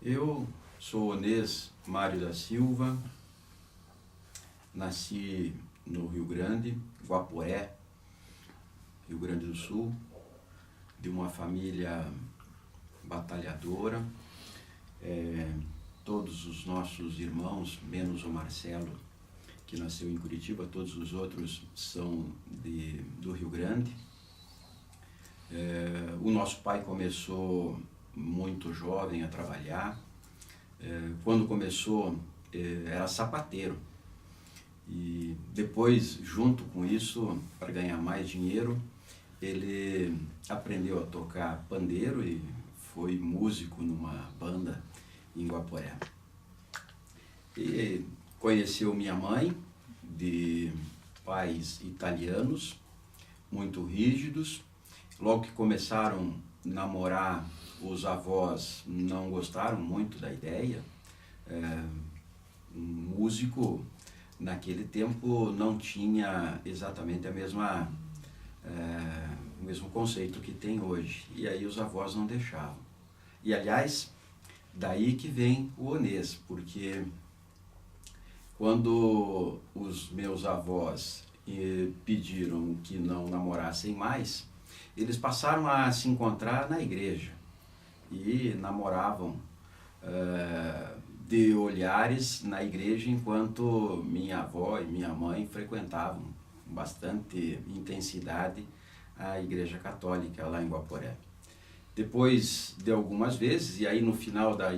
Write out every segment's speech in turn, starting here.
Eu sou Onês Mário da Silva, nasci no Rio Grande, Guaporé, Rio Grande do Sul, de uma família batalhadora. Todos os nossos irmãos, menos o Marcelo, que nasceu em Curitiba, todos os outros são do Rio Grande. O nosso pai começou muito jovem a trabalhar. Quando começou, era sapateiro. E depois, junto com isso, para ganhar mais dinheiro, ele aprendeu a tocar pandeiro e foi músico numa banda em Guaporé. E conheceu minha mãe, de pais italianos, muito rígidos. Logo que começaram a namorar, os avós não gostaram muito da ideia. Um músico, naquele tempo, não tinha exatamente o mesmo conceito que tem hoje. E aí os avós não deixavam. E, aliás, daí que vem o Onês, porque quando os meus avós pediram que não namorassem mais, eles passaram a se encontrar na igreja e namoravam de olhares na igreja, enquanto minha avó e minha mãe frequentavam com bastante intensidade a igreja católica lá em Guaporé. Depois de algumas vezes, e aí no final da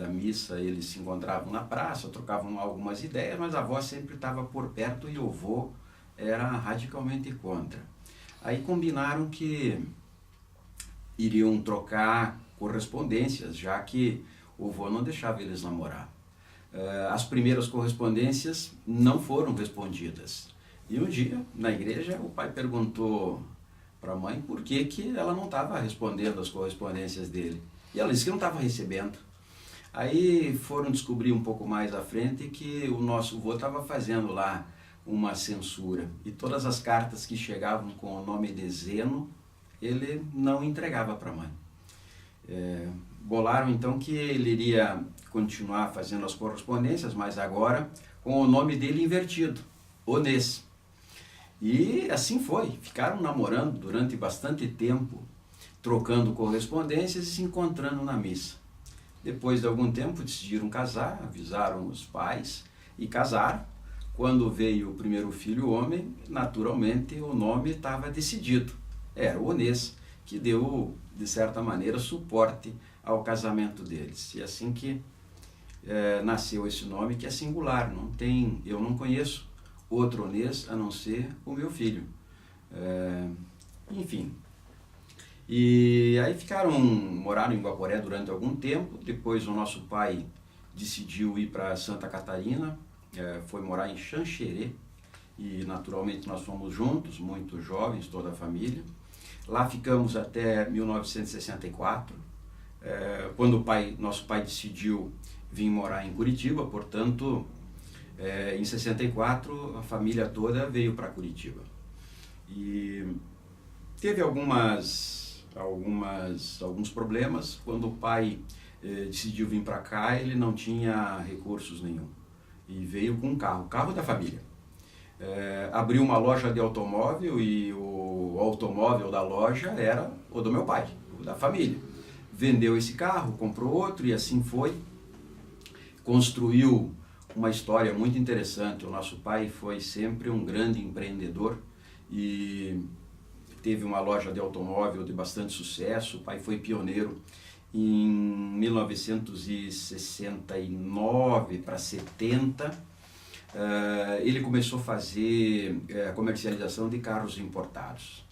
missa eles se encontravam na praça, trocavam algumas ideias, mas a avó sempre estava por perto e o vô era radicalmente contra. Aí combinaram que iriam trocar correspondências, já que o vô não deixava eles namorar. As primeiras correspondências não foram respondidas. E um dia, na igreja, o pai perguntou para a mãe por que ela não estava respondendo as correspondências dele. E ela disse que não estava recebendo. Aí foram descobrir um pouco mais à frente que o nosso vô estava fazendo lá uma censura. E todas as cartas que chegavam com o nome de Zeno, ele não entregava para a mãe. Bolaram então que ele iria continuar fazendo as correspondências, mas agora com o nome dele invertido, Onês. E assim foi, ficaram namorando durante bastante tempo, trocando correspondências e se encontrando na missa. Depois de algum tempo decidiram casar, avisaram os pais e casaram. Quando veio o primeiro filho homem, naturalmente o nome estava decidido, era o Onês, que deu, de certa maneira, suporte ao casamento deles. E assim que nasceu esse nome, que é singular, eu não conheço outro Onês a não ser o meu filho. Enfim. E aí moraram em Guaporé durante algum tempo. Depois o nosso pai decidiu ir para Santa Catarina, foi morar em Xanxerê, e naturalmente nós fomos juntos, muito jovens, toda a família. Lá ficamos até 1964, quando nosso pai decidiu vir morar em Curitiba. Portanto, em 64 a família toda veio para Curitiba. E teve alguns problemas. Quando o pai decidiu vir para cá, ele não tinha recursos nenhum. E veio com o carro da família. Abriu uma loja de automóvel e o automóvel da loja era o do meu pai, o da família. Vendeu esse carro, comprou outro e assim foi. Construiu uma história muito interessante. O nosso pai foi sempre um grande empreendedor e teve uma loja de automóvel de bastante sucesso. O pai foi pioneiro. Em 1969 para 70, ele começou a fazer a comercialização de carros importados.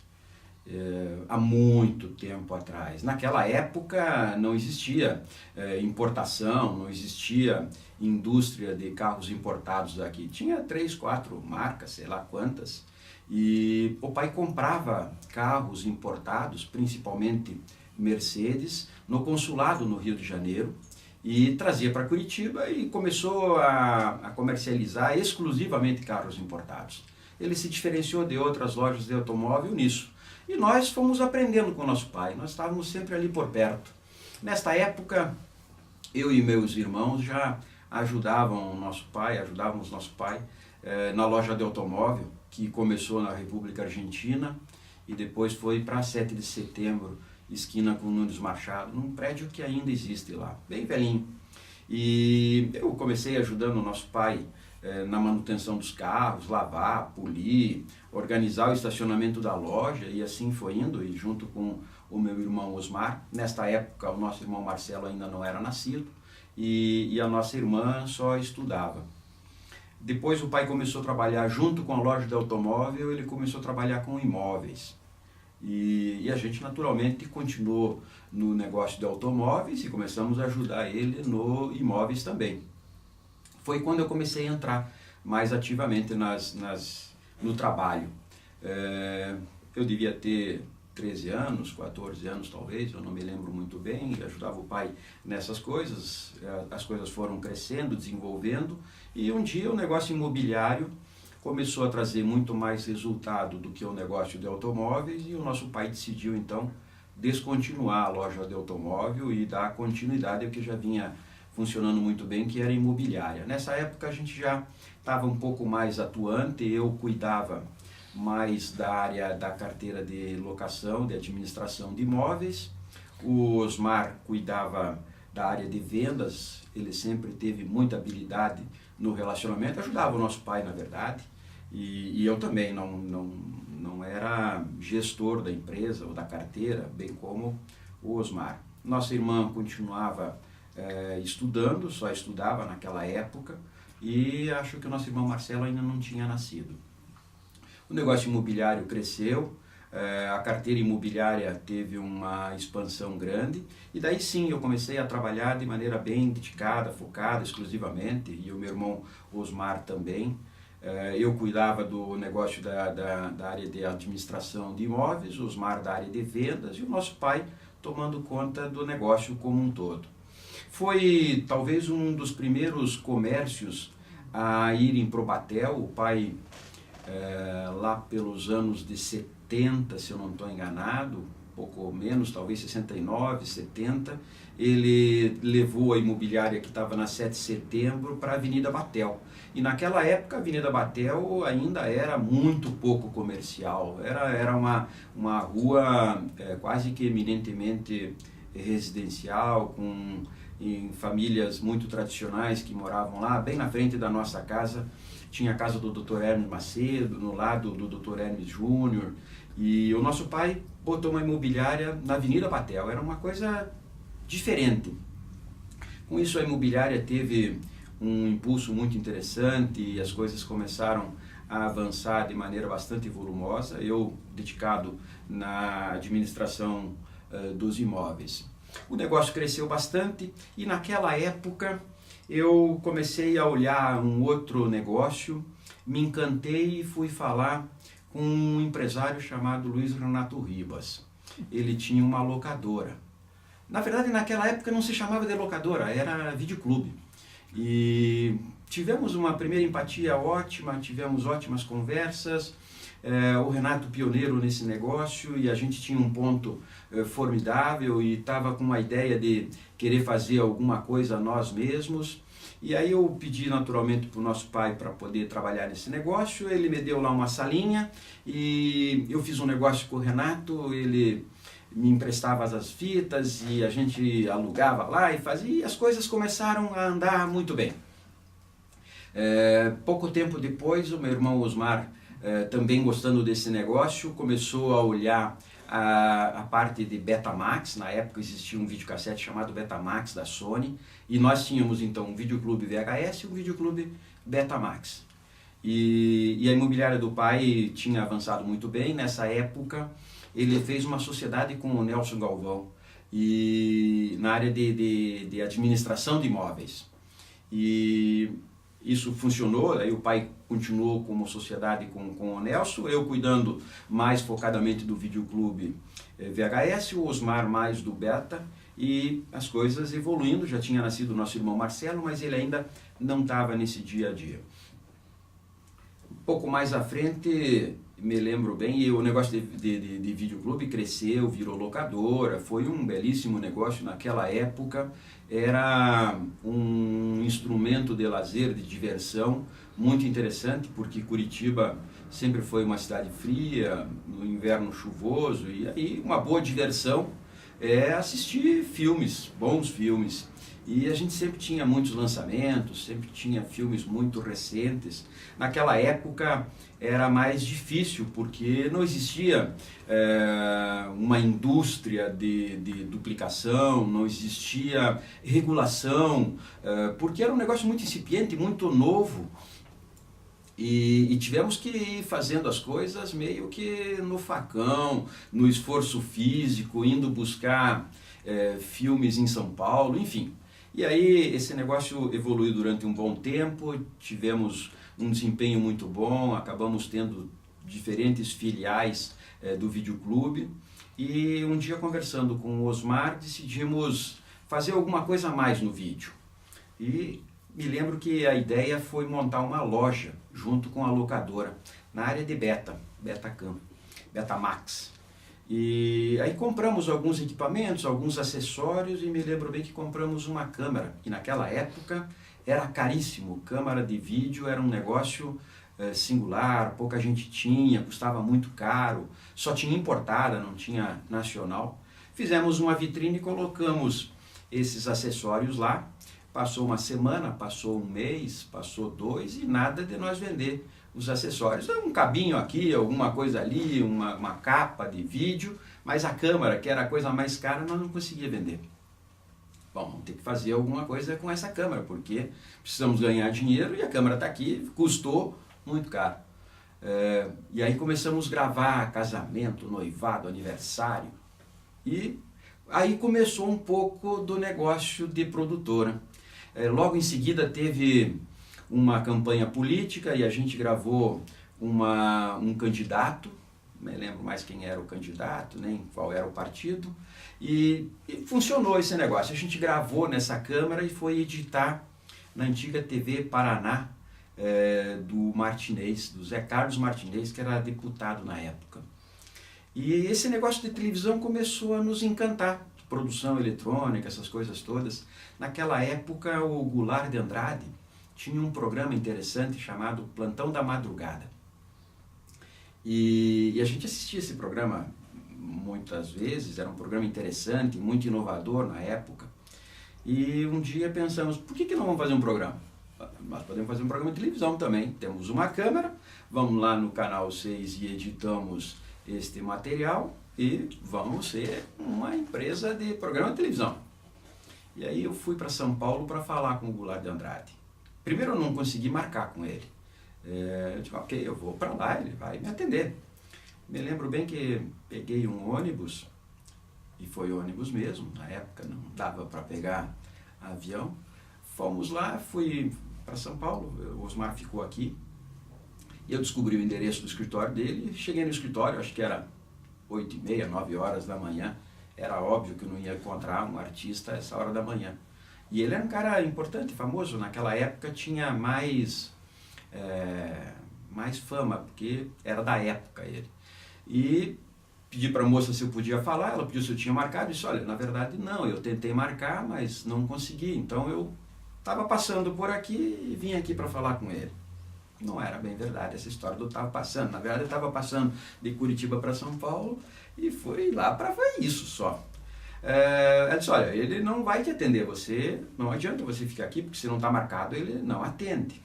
Há muito tempo atrás. Naquela época não existia importação, não existia indústria de carros importados aqui. Tinha 3, 4 marcas, sei lá quantas. E o pai comprava carros importados, principalmente Mercedes, no consulado no Rio de Janeiro, e trazia para Curitiba e começou a comercializar exclusivamente carros importados. Ele se diferenciou de outras lojas de automóvel nisso. E nós fomos aprendendo com o nosso pai, nós estávamos sempre ali por perto. Nesta época, eu e meus irmãos já ajudávamos nosso pai na loja de automóvel, que começou na República Argentina e depois foi para 7 de setembro, esquina com Nunes Machado, num prédio que ainda existe lá, bem velhinho. E eu comecei ajudando o nosso pai na manutenção dos carros, lavar, polir, organizar o estacionamento da loja, e assim foi indo, e junto com o meu irmão Osmar. Nesta época o nosso irmão Marcelo ainda não era nascido e a nossa irmã só estudava. Depois o pai começou a trabalhar junto com a loja de automóvel, ele começou a trabalhar com imóveis. E a gente naturalmente continuou no negócio de automóveis e começamos a ajudar ele no imóveis também. Foi quando eu comecei a entrar mais ativamente no trabalho. Eu devia ter 13 anos, 14 anos talvez, eu não me lembro muito bem, ajudava o pai nessas coisas, as coisas foram crescendo, desenvolvendo, e um dia o negócio imobiliário começou a trazer muito mais resultado do que o negócio de automóveis, e o nosso pai decidiu então descontinuar a loja de automóvel e dar continuidade ao que já vinha funcionando muito bem, que era imobiliária. Nessa época a gente já estava um pouco mais atuante, eu cuidava mais da área da carteira de locação, de administração de imóveis. O Osmar cuidava da área de vendas, ele sempre teve muita habilidade no relacionamento, ajudava o nosso pai, na verdade, e eu também não era gestor da empresa ou da carteira, bem como o Osmar. Nossa irmã continuava estudando, só estudava naquela época, e acho que o nosso irmão Marcelo ainda não tinha nascido. O negócio imobiliário cresceu, a carteira imobiliária teve uma expansão grande, e daí sim eu comecei a trabalhar de maneira bem dedicada, focada exclusivamente, e o meu irmão Osmar também. Eu cuidava do negócio da área de administração de imóveis, o Osmar da área de vendas, e o nosso pai tomando conta do negócio como um todo. Foi talvez um dos primeiros comércios a irem para o Batel. O pai, lá pelos anos de 70, se eu não estou enganado, pouco menos, talvez 69, 70, ele levou a imobiliária que estava na 7 de setembro para a Avenida Batel. E naquela época a Avenida Batel ainda era muito pouco comercial, era uma rua quase que eminentemente residencial, em famílias muito tradicionais que moravam lá. Bem na frente da nossa casa tinha a casa do Dr. Hermes Macedo, no lado do Dr. Hermes Júnior, e o nosso pai botou uma imobiliária na Avenida Batel. Era uma coisa diferente. Com isso a imobiliária teve um impulso muito interessante e as coisas começaram a avançar de maneira bastante volumosa, eu dedicado na administração dos imóveis. O negócio cresceu bastante e naquela época eu comecei a olhar um outro negócio, me encantei e fui falar com um empresário chamado Luiz Renato Ribas. Ele tinha uma locadora. Na verdade, naquela época não se chamava de locadora, era videoclube. E tivemos uma primeira empatia ótima, tivemos ótimas conversas. O Renato pioneiro nesse negócio, e a gente tinha um ponto formidável e estava com uma ideia de querer fazer alguma coisa nós mesmos. E aí eu pedi naturalmente para o nosso pai para poder trabalhar nesse negócio. Ele me deu lá uma salinha e eu fiz um negócio com o Renato. Ele me emprestava as fitas e a gente alugava lá e fazia, e as coisas começaram a andar muito bem. Pouco tempo depois, o meu irmão Osmar, também gostando desse negócio, começou a olhar a parte de Betamax. Na época existia um videocassete chamado Betamax da Sony, e nós tínhamos então um videoclube VHS e um videoclube Betamax. E a imobiliária do pai tinha avançado muito bem. Nessa época ele fez uma sociedade com o Nelson Galvão e na área de administração de imóveis. E isso funcionou, aí o pai continuou como sociedade com o Nelson, eu cuidando mais focadamente do videoclube VHS, o Osmar mais do Beta, e as coisas evoluindo. Já tinha nascido o nosso irmão Marcelo, mas ele ainda não estava nesse dia a dia. Um pouco mais à frente, me lembro bem, e o negócio de videoclube cresceu, virou locadora, foi um belíssimo negócio naquela época, era um instrumento de lazer, de diversão, muito interessante, porque Curitiba sempre foi uma cidade fria, no inverno chuvoso, e aí uma boa diversão é assistir filmes, bons filmes. E a gente sempre tinha muitos lançamentos, sempre tinha filmes muito recentes. Naquela época era mais difícil, porque não existia uma indústria de duplicação, não existia regulação, porque era um negócio muito incipiente, muito novo. E tivemos que ir fazendo as coisas meio que no facão, no esforço físico, indo buscar filmes em São Paulo, enfim. E aí esse negócio evoluiu durante um bom tempo, tivemos um desempenho muito bom, acabamos tendo diferentes filiais do videoclube, e um dia conversando com o Osmar decidimos fazer alguma coisa a mais no vídeo. E me lembro que a ideia foi montar uma loja junto com a locadora na área de Betacam, Betamax. E aí compramos alguns equipamentos, alguns acessórios, e me lembro bem que compramos uma câmera, e naquela época era caríssimo, câmera de vídeo era um negócio singular, pouca gente tinha, custava muito caro, só tinha importada, não tinha nacional. Fizemos uma vitrine e colocamos esses acessórios lá, passou uma semana, passou um mês, passou 2 e nada de nós vender os acessórios. Um cabinho aqui, alguma coisa ali, uma capa de vídeo, mas a câmera, que era a coisa mais cara, nós não conseguíamos vender. Bom, vamos ter que fazer alguma coisa com essa câmera, porque precisamos ganhar dinheiro e a câmera está aqui, custou muito caro. E aí começamos a gravar casamento, noivado, aniversário, e aí começou um pouco do negócio de produtora. Logo em seguida teve uma campanha política e a gente gravou um candidato, não me lembro mais quem era o candidato, nem qual era o partido, e funcionou esse negócio. A gente gravou nessa câmera e foi editar na antiga TV Paraná, do Martinez, do Zé Carlos Martinez, que era deputado na época. E esse negócio de televisão começou a nos encantar, produção eletrônica, essas coisas todas. Naquela época o Goulart de Andrade tinha um programa interessante chamado Plantão da Madrugada. E a gente assistia esse programa muitas vezes, era um programa interessante, muito inovador na época. E um dia pensamos, por que não vamos fazer um programa? Nós podemos fazer um programa de televisão também. Temos uma câmera, vamos lá no canal 6 e editamos este material e vamos ser uma empresa de programa de televisão. E aí eu fui para São Paulo para falar com o Goulart de Andrade. Primeiro eu não consegui marcar com ele. Eu disse, ok, eu vou para lá, ele vai me atender. Me lembro bem que peguei um ônibus, e foi ônibus mesmo, na época não dava para pegar avião. Fomos lá, fui para São Paulo, o Osmar ficou aqui, e eu descobri o endereço do escritório dele, cheguei no escritório, acho que era 8h30, 9 horas da manhã, era óbvio que eu não ia encontrar um artista a essa hora da manhã. E ele era um cara importante, famoso, naquela época tinha mais fama, porque era da época ele. E pedi para a moça se eu podia falar, ela pediu se eu tinha marcado, e disse, olha, na verdade não, eu tentei marcar, mas não consegui, então eu estava passando por aqui e vim aqui para falar com ele. Não era bem verdade essa história do estava passando, na verdade eu estava passando de Curitiba para São Paulo e fui lá para ver isso só. Ela disse, olha, ele não vai te atender, você, não adianta você ficar aqui, porque se não está marcado ele não atende.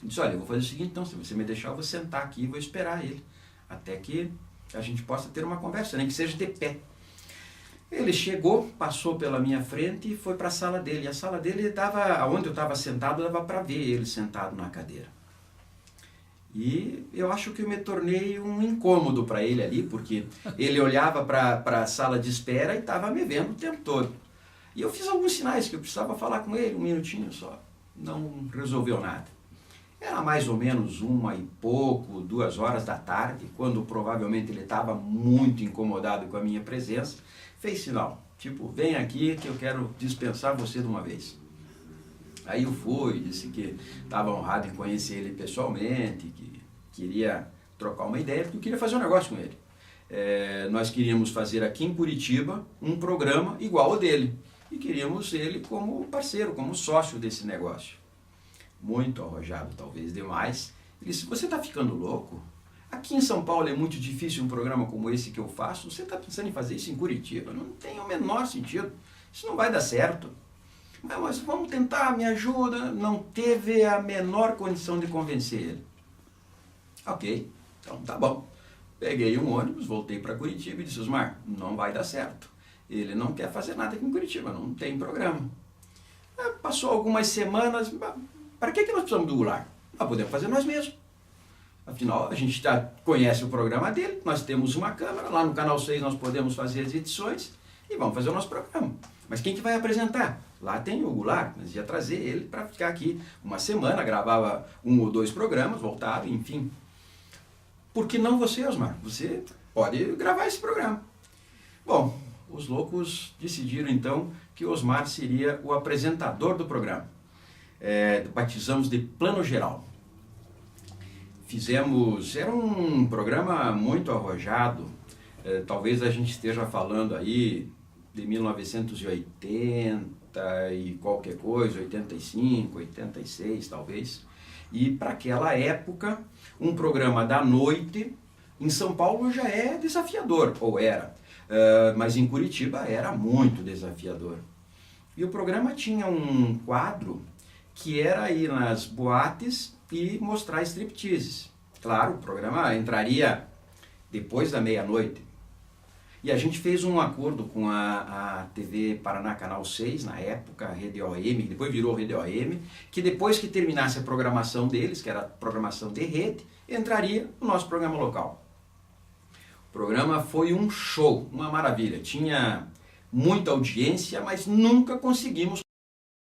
Eu disse, olha, eu vou fazer o seguinte então, se você me deixar eu vou sentar aqui e vou esperar ele, até que a gente possa ter uma conversa, nem que seja de pé. Ele chegou, passou pela minha frente e foi para a sala dele. E a sala dele estava, onde eu estava sentado, dava para ver ele sentado na cadeira. E eu acho que eu me tornei um incômodo para ele ali, porque ele olhava para a sala de espera e estava me vendo o tempo todo. E eu fiz alguns sinais que eu precisava falar com ele, um minutinho só. Não resolveu nada. Era mais ou menos 1h e pouco, 2 horas da tarde, quando provavelmente ele estava muito incomodado com a minha presença, fez sinal, tipo, vem aqui que eu quero dispensar você de uma vez. Aí eu fui, disse que estava honrado em conhecer ele pessoalmente, que queria trocar uma ideia, porque eu queria fazer um negócio com ele. Nós queríamos fazer aqui em Curitiba um programa igual ao dele. E queríamos ele como parceiro, como sócio desse negócio. Muito arrojado, talvez demais. Ele disse, você está ficando louco? Aqui em São Paulo é muito difícil um programa como esse que eu faço. Você está pensando em fazer isso em Curitiba? Não tem o menor sentido. Isso não vai dar certo. Mas vamos tentar, me ajuda. Não teve a menor condição de convencer ele. Ok, então tá bom. Peguei um ônibus, voltei para Curitiba e disse, Osmar, não vai dar certo. Ele não quer fazer nada aqui em Curitiba, não tem programa. Passou algumas semanas, para que nós precisamos do Goulart? Nós podemos fazer nós mesmos. Afinal, a gente já conhece o programa dele, nós temos uma câmera, lá no Canal 6 nós podemos fazer as edições e vamos fazer o nosso programa. Mas quem que vai apresentar? Lá tem o Goulart, nós ia trazer ele para ficar aqui uma semana, gravava 1 ou 2 programas, voltava, enfim. Por que não você, Osmar? Você pode gravar esse programa. Bom, os loucos decidiram então que Osmar seria o apresentador do programa. Batizamos de Plano Geral. Era um programa muito arrojado, talvez a gente esteja falando aí de 1980 e qualquer coisa, 85, 86 talvez. E para aquela época, um programa da noite em São Paulo já é desafiador, ou era. Mas em Curitiba era muito desafiador. E o programa tinha um quadro que era ir nas boates e mostrar stripteases. Claro, o programa entraria depois da meia-noite. E a gente fez um acordo com a TV Paraná Canal 6, na época, a Rede OM, depois virou Rede OM, que depois que terminasse a programação deles, que era a programação de rede, entraria o nosso programa local. O programa foi um show, uma maravilha. Tinha muita audiência, mas nunca conseguimos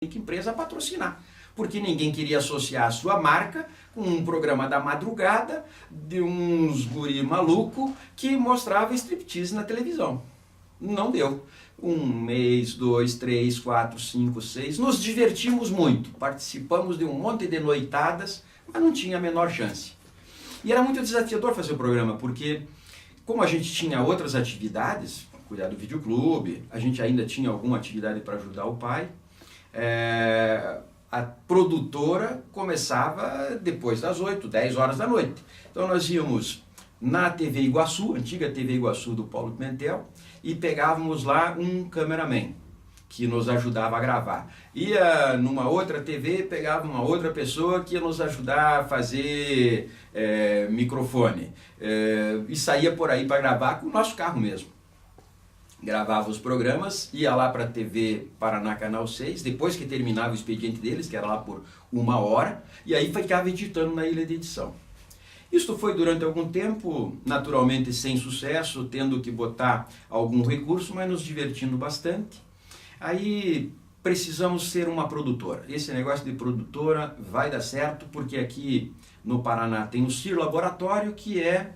empresa patrocinar, porque ninguém queria associar a sua marca com um programa da madrugada de uns guri maluco que mostrava striptease na televisão. Não deu. 1 mês, 2, 3, 4, 5, 6, nos divertimos muito, participamos de um monte de noitadas, mas não tinha a menor chance. E era muito desafiador fazer o programa, porque como a gente tinha outras atividades, cuidar do videoclube, a gente ainda tinha alguma atividade para ajudar o pai, a produtora começava depois das 8, 10 horas da noite. Então nós íamos na TV Iguaçu, antiga TV Iguaçu do Paulo Pimentel, e pegávamos lá um cameraman que nos ajudava a gravar. Ia numa outra TV, pegava uma outra pessoa que ia nos ajudar a fazer microfone. E saía por aí para gravar com o nosso carro mesmo. Gravava os programas, ia lá para a TV Paraná Canal 6, depois que terminava o expediente deles, que era lá por 1 hora, e aí ficava editando na ilha de edição. Isto foi durante algum tempo, naturalmente sem sucesso, tendo que botar algum recurso, mas nos divertindo bastante. Aí precisamos ser uma produtora. Esse negócio de produtora vai dar certo, porque aqui no Paraná tem o CIR Laboratório, que é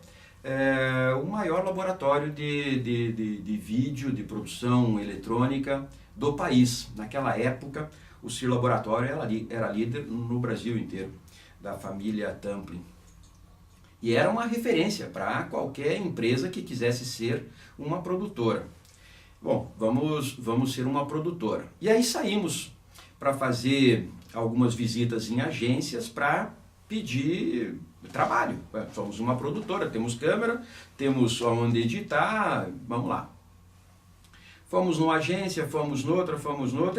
o maior laboratório de vídeo, de produção eletrônica do país. Naquela época, o CIR Laboratório era líder no Brasil inteiro, da família Tamplin. E era uma referência para qualquer empresa que quisesse ser uma produtora. Bom, vamos ser uma produtora. E aí saímos para fazer algumas visitas em agências para pedir trabalho. Somos uma produtora, temos câmera, temos onde editar, vamos lá. Fomos numa agência, fomos noutra,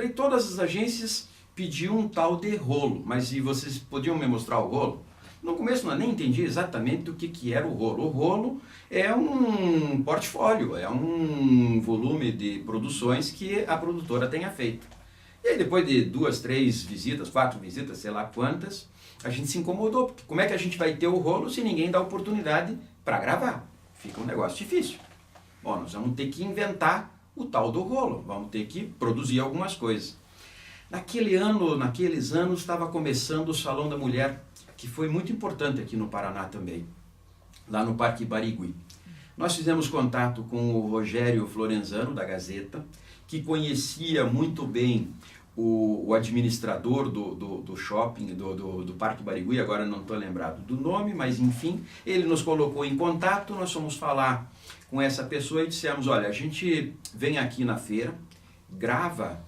e todas as agências pediam um tal de rolo. Mas e vocês podiam me mostrar o rolo? No começo eu nem entendi exatamente o que era o rolo. O rolo é um portfólio, é um volume de produções que a produtora tenha feito. E aí depois de 2, 3 visitas, 4 visitas, sei lá quantas, a gente se incomodou, porque como é que a gente vai ter o rolo se ninguém dá oportunidade para gravar? Fica um negócio difícil. Bom, nós vamos ter que inventar o tal do rolo, vamos ter que produzir algumas coisas. Naqueles anos estava começando o Salão da Mulher, que foi muito importante aqui no Paraná também, lá no Parque Barigui. Nós fizemos contato com o Rogério Florenzano, da Gazeta, que conhecia muito bem o administrador do shopping, do Parque Barigui, agora não estou lembrado do nome, mas enfim, ele nos colocou em contato, nós fomos falar com essa pessoa e dissemos, olha, a gente vem aqui na feira, grava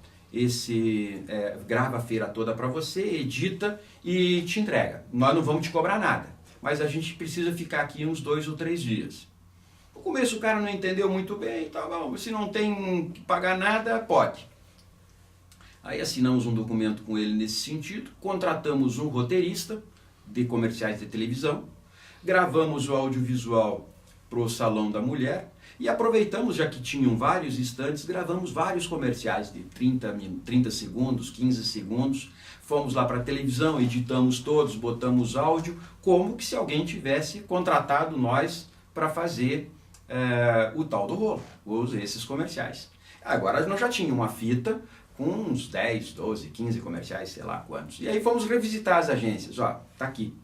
a feira toda para você, edita e te entrega. Nós não vamos te cobrar nada, mas a gente precisa ficar aqui uns 2 ou 3 dias. No começo o cara não entendeu muito bem, tá bom, se não tem que pagar nada, pode. Aí assinamos um documento com ele nesse sentido, contratamos um roteirista de comerciais de televisão, gravamos o audiovisual para o Salão da Mulher e aproveitamos, já que tinham vários estantes, gravamos vários comerciais de 30 segundos, 15 segundos, fomos lá para a televisão, editamos todos, botamos áudio, como que se alguém tivesse contratado nós para fazer o tal do rolo, esses comerciais. Agora nós já tínhamos uma fita com uns 10, 12, 15 comerciais, sei lá quantos. E aí fomos revisitar as agências, ó, tá aqui.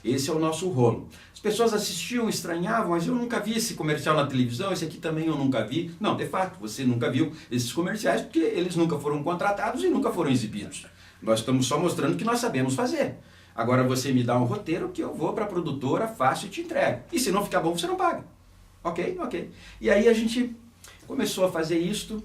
Esse é o nosso rolo. As pessoas assistiam, estranhavam, mas eu nunca vi esse comercial na televisão, esse aqui também eu nunca vi. Não, de fato, você nunca viu esses comerciais porque eles nunca foram contratados e nunca foram exibidos. Nós estamos só mostrando que nós sabemos fazer. Agora você me dá um roteiro que eu vou para a produtora, faço e te entrego. E se não ficar bom, você não paga. Ok? Ok. E aí a gente começou a fazer isto.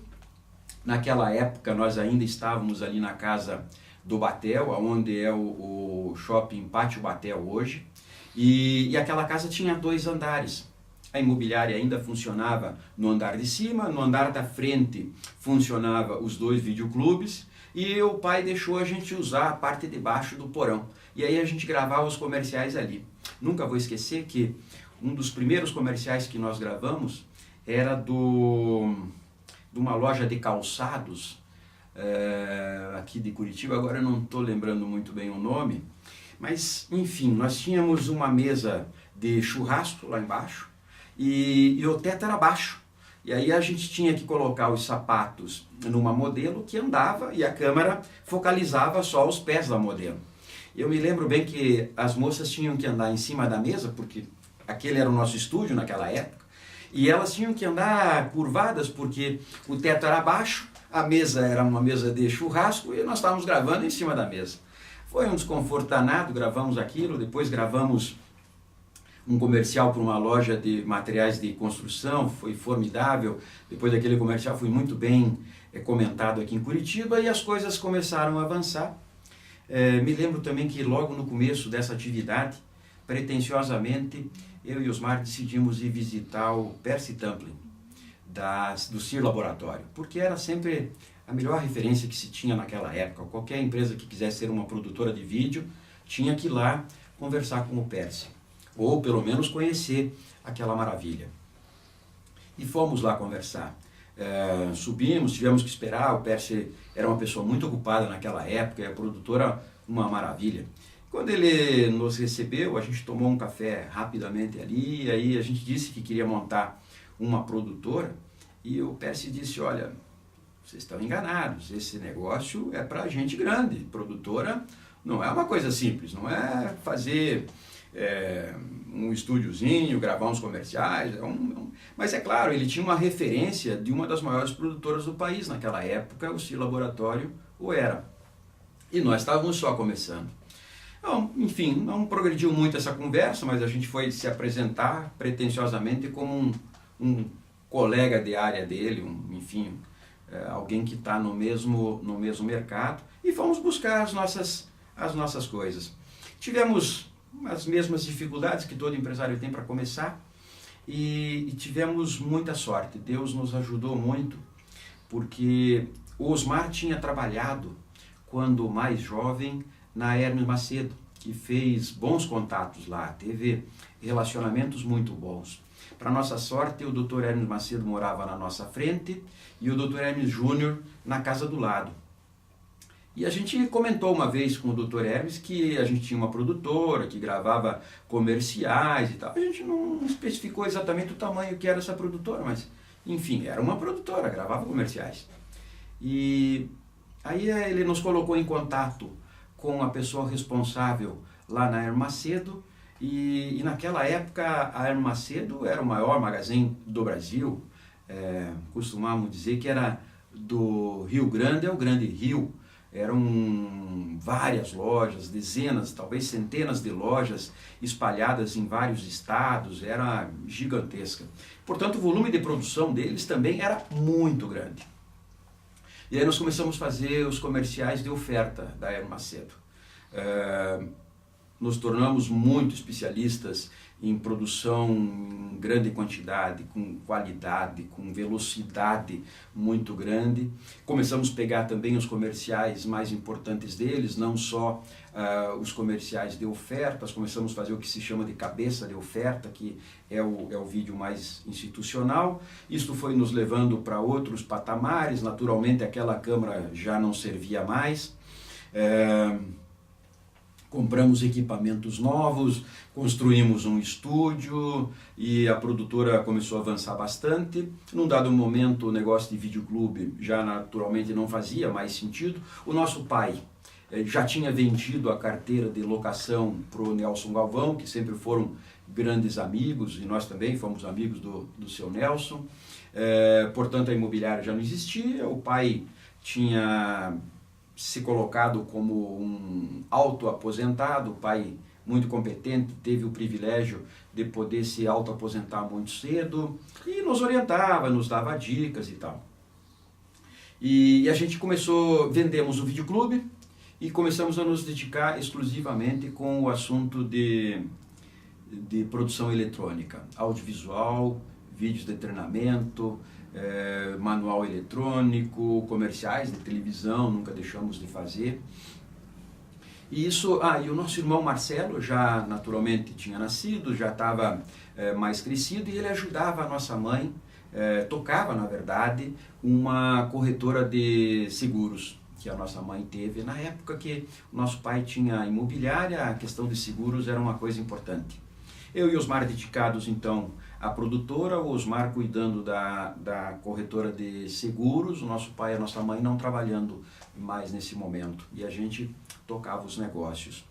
Naquela época nós ainda estávamos ali na casa do Batel, onde é o shopping Pátio Batel hoje, e aquela casa tinha 2 andares. A imobiliária ainda funcionava no andar de cima, no andar da frente funcionava os 2 videoclubes, e o pai deixou a gente usar a parte de baixo do porão. E aí a gente gravava os comerciais ali. Nunca vou esquecer que um dos primeiros comerciais que nós gravamos era de uma loja de calçados aqui de Curitiba, agora eu não estou lembrando muito bem o nome, mas enfim, nós tínhamos uma mesa de churrasco lá embaixo e o teto era baixo, e aí a gente tinha que colocar os sapatos numa modelo que andava e a câmera focalizava só os pés da modelo. Eu me lembro bem que as moças tinham que andar em cima da mesa, porque aquele era o nosso estúdio naquela época, e elas tinham que andar curvadas porque o teto era baixo, a mesa era uma mesa de churrasco e nós estávamos gravando em cima da mesa. Foi um desconforto danado, gravamos aquilo, depois gravamos um comercial para uma loja de materiais de construção, foi formidável. Depois daquele comercial foi muito bem comentado aqui em Curitiba e as coisas começaram a avançar. Me lembro também que logo no começo dessa atividade, pretensiosamente, eu e Osmar decidimos ir visitar o Percy Tamplin, do CIR Laboratório, porque era sempre a melhor referência que se tinha naquela época. Qualquer empresa que quisesse ser uma produtora de vídeo tinha que ir lá conversar com o Percy, ou pelo menos conhecer aquela maravilha. E fomos lá conversar. Subimos, tivemos que esperar, o Percy era uma pessoa muito ocupada naquela época, e a produtora uma maravilha. Quando ele nos recebeu, a gente tomou um café rapidamente ali, e aí a gente disse que queria montar uma produtora, e o Percy disse, olha, vocês estão enganados, esse negócio é para gente grande, produtora não é uma coisa simples, não é fazer um estúdiozinho, gravar uns comerciais, mas é claro, ele tinha uma referência de uma das maiores produtoras do país naquela época, o CIR Laboratório o era, e nós estávamos só começando. Então, enfim, não progrediu muito essa conversa, mas a gente foi se apresentar pretensiosamente como um colega de área dele, enfim, alguém que está no mesmo mercado, e fomos buscar as nossas coisas. Tivemos as mesmas dificuldades que todo empresário tem para começar, e tivemos muita sorte. Deus nos ajudou muito, porque o Osmar tinha trabalhado, quando mais jovem, na Hermes Macedo, que fez bons contatos lá, teve relacionamentos muito bons. Para nossa sorte, o Dr. Hermes Macedo morava na nossa frente e o Dr. Hermes Júnior na casa do lado. E a gente comentou uma vez com o Dr. Hermes que a gente tinha uma produtora que gravava comerciais e tal. A gente não especificou exatamente o tamanho que era essa produtora, mas enfim, era uma produtora, gravava comerciais. E aí ele nos colocou em contato com a pessoa responsável lá na Hermes Macedo, e naquela época a Hermes Macedo era o maior magazine do Brasil, costumamos dizer que era do Rio Grande ao Grande Rio, Eram várias lojas, dezenas, talvez centenas de lojas espalhadas em vários estados, era gigantesca. Portanto, o volume de produção deles também era muito grande. E aí nós começamos a fazer os comerciais de oferta da Aeromacedo. Nos tornamos muito especialistas em produção em grande quantidade, com qualidade, com velocidade muito grande. Começamos a pegar também os comerciais mais importantes deles, não só os comerciais de ofertas, começamos a fazer o que se chama de cabeça de oferta, que é o vídeo mais institucional. Isto foi nos levando para outros patamares, naturalmente aquela câmera já não servia mais. Compramos equipamentos novos, construímos um estúdio e a produtora começou a avançar bastante. Num dado momento o negócio de videoclube já naturalmente não fazia mais sentido. O nosso pai já tinha vendido a carteira de locação para o Nelson Galvão, que sempre foram grandes amigos, e nós também fomos amigos do seu Nelson. Portanto a imobiliária já não existia, o pai tinha se colocado como um autoaposentado, o pai muito competente, teve o privilégio de poder se autoaposentar muito cedo e nos orientava, nos dava dicas e tal. E a gente vendemos o videoclube e começamos a nos dedicar exclusivamente com o assunto de produção eletrônica, audiovisual, vídeos de treinamento, manual eletrônico, comerciais de televisão, nunca deixamos de fazer. E isso, e o nosso irmão Marcelo já naturalmente tinha nascido, já estava mais crescido, e ele ajudava a nossa mãe, tocava na verdade uma corretora de seguros que a nossa mãe teve na época que o nosso pai tinha imobiliária. A questão de seguros era uma coisa importante. Eu e Osmar dedicados então à produtora, o Osmar cuidando da corretora de seguros, o nosso pai e a nossa mãe não trabalhando mais nesse momento, e a gente tocava os negócios.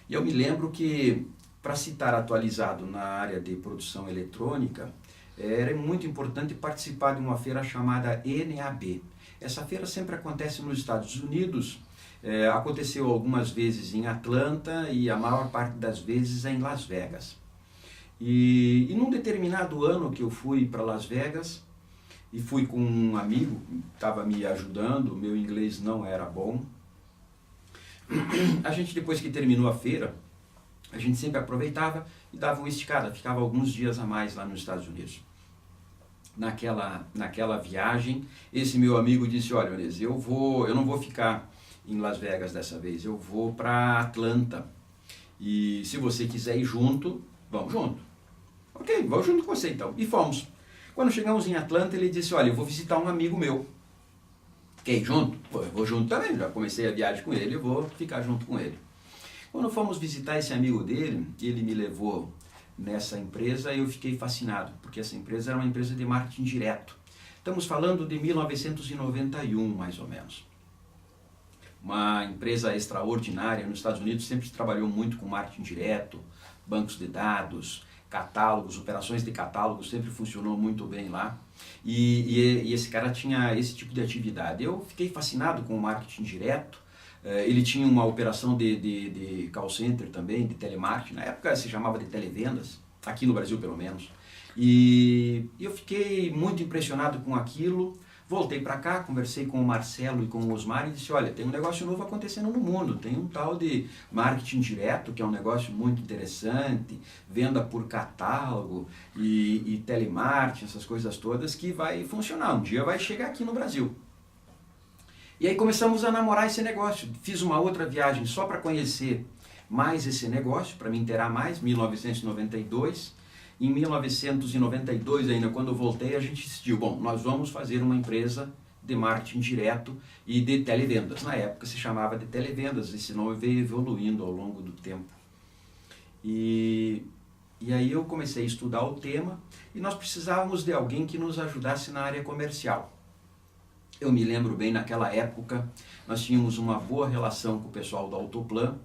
E eu me lembro que, para se estar atualizado na área de produção eletrônica, era muito importante participar de uma feira chamada NAB. Essa feira sempre acontece nos Estados Unidos. Aconteceu algumas vezes em Atlanta e a maior parte das vezes em Las Vegas. E num determinado ano que eu fui para Las Vegas, e fui com um amigo que estava me ajudando, meu inglês não era bom. A gente, depois que terminou a feira, a gente sempre aproveitava e dava uma esticada, ficava alguns dias a mais lá nos Estados Unidos. Naquela viagem, esse meu amigo disse: olha, Onésio, eu não vou ficar em Las Vegas dessa vez, eu vou para Atlanta, e se você quiser ir junto, vamos junto. Ok, vou junto com você então. E fomos. Quando chegamos em Atlanta, ele disse: olha, eu vou visitar um amigo meu. Quer ir junto? Pô, eu vou junto também, já comecei a viagem com ele, eu vou ficar junto com ele. Quando fomos visitar esse amigo dele, ele me levou nessa empresa, eu fiquei fascinado, porque essa empresa era uma empresa de marketing direto. Estamos falando de 1991, mais ou menos. Uma empresa extraordinária. Nos Estados Unidos sempre se trabalhou muito com marketing direto, bancos de dados, catálogos, operações de catálogos, sempre funcionou muito bem lá. E esse cara tinha esse tipo de atividade. Eu fiquei fascinado com o marketing direto. Ele tinha uma operação de call center também, de telemarketing. Na época se chamava de televendas, aqui no Brasil pelo menos. E eu fiquei muito impressionado com aquilo. Voltei para cá, conversei com o Marcelo e com o Osmar e disse: olha, tem um negócio novo acontecendo no mundo, tem um tal de marketing direto, que é um negócio muito interessante, venda por catálogo e telemarketing, essas coisas todas, que vai funcionar, um dia vai chegar aqui no Brasil. E aí começamos a namorar esse negócio. Fiz uma outra viagem só para conhecer mais esse negócio, para me inteirar mais, 1992. Em 1992 ainda, quando eu voltei, a gente decidiu: bom, nós vamos fazer uma empresa de marketing direto e de televendas. Na época se chamava de televendas, esse nome veio evoluindo ao longo do tempo. E aí eu comecei a estudar o tema e nós precisávamos de alguém que nos ajudasse na área comercial. Eu me lembro bem, naquela época, nós tínhamos uma boa relação com o pessoal da Autoplan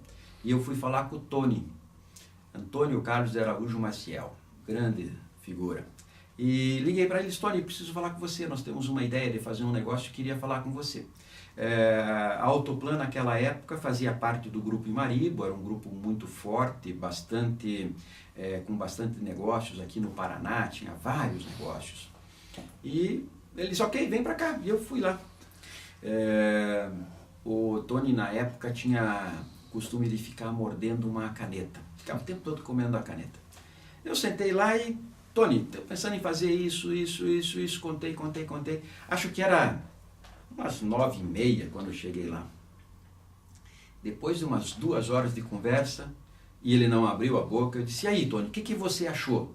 e eu fui falar com o Tony, Antônio Carlos de Araújo Maciel, grande figura. E liguei para ele, Tony, preciso falar com você, nós temos uma ideia de fazer um negócio, queria falar com você. A Autoplan naquela época fazia parte do grupo Imaribo, era um grupo muito forte, com bastante negócios aqui no Paraná, tinha vários negócios. E ele disse, ok, vem para cá, e eu fui lá. O Tony na época tinha costume de ficar mordendo uma caneta, ficava o tempo todo comendo a caneta. Eu sentei lá e, Tony, estou pensando em fazer isso, contei. Acho que era umas 9h30 quando eu cheguei lá. Depois de umas 2 horas de conversa, e ele não abriu a boca, eu disse, e aí, Tony, o que você achou?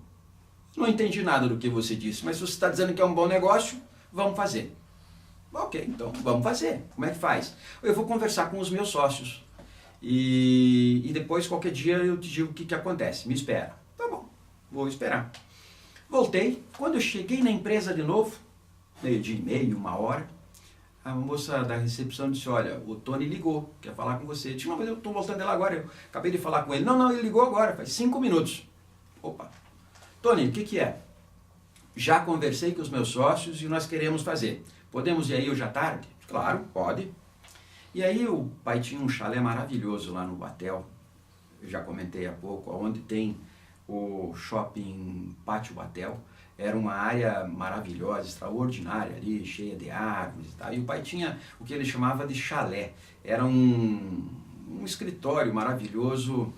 Não entendi nada do que você disse, mas se você está dizendo que é um bom negócio, vamos fazer. Ok, então vamos fazer. Como é que faz? Eu vou conversar com os meus sócios e depois, qualquer dia, eu te digo o que acontece. Me espera. Tá bom, vou esperar. Voltei. Quando eu cheguei na empresa de novo, 12h30, 1h, a moça da recepção disse, olha, o Tony ligou, quer falar com você. Eu disse, não, mas eu estou voltando dela agora, eu acabei de falar com ele. Não, ele ligou agora, faz 5 minutos. Opa. Tony, o que é? Já conversei com os meus sócios e nós queremos fazer. Podemos ir aí hoje à tarde? Claro, pode. E aí o pai tinha um chalé maravilhoso lá no Batel, eu já comentei há pouco, onde tem o shopping Pátio Batel. Era uma área maravilhosa, extraordinária ali, cheia de árvores e tal. E o pai tinha o que ele chamava de chalé. Era um escritório maravilhoso,